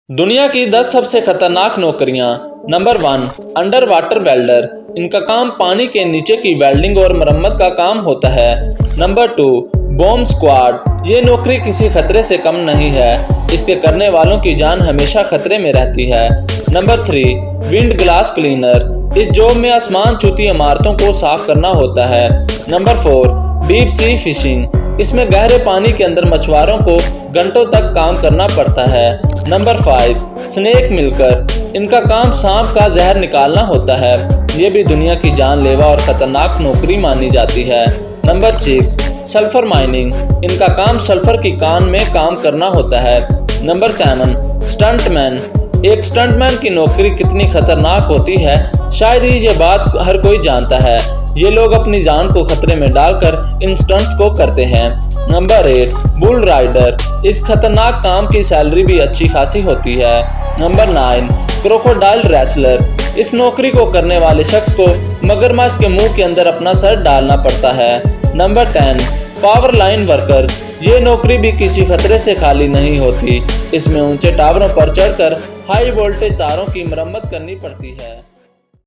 दुनिया की 10 सबसे खतरनाक नौकरियां। Number 1, under water welder. इनका काम पानी के नीचे की वेल्डिंग और मरम्मत का काम होता है। Number 2, bomb squad. ये नौकरी किसी खतरे से कम नहीं है। इसके करने वालों की जान हमेशा खतरे में रहती है। Number 3, wind glass cleaner. इस जॉब में आसमान छूती इमारतों को साफ करना होता है। Number 4, deep sea fishing. इसमें गहरे पानी के अंदर मछुआरों को घंटों तक काम करना पड़ता है। Number 5, snake milker. इनका काम सांप का जहर निकालना होता है। ये भी दुनिया की जानलेवा और खतरनाक नौकरी मानी जाती है। Number 6, sulphur mining. इनका काम सल्फर की कान में काम करना होता है। Number 7, stuntman. एक स्टंटमैन की नौकरी कितनी खतरनाक होती है, शायद ही ये बात हर कोई जानता है। ये लोग अपनी जान को खतरे में डालकर इन स्टंट्स को करते हैं। Number 8, bull rider. इस खतरनाक काम की सैलरी भी अच्छी खासी होती है। Number 9, crocodile wrestler. इस नौकरी को करने वाले शख्स को मगरमच्छ के मुंह के अंदर अपना सर डालना पड़ता है। Number 10, power line workers. ये नौकरी भी किसी खतरे से खाली नहीं होती। इसमें ऊंचे टावरों पर चढ़कर हाई वोल्टेज तारों की मरम्मत करनी पड़ती है।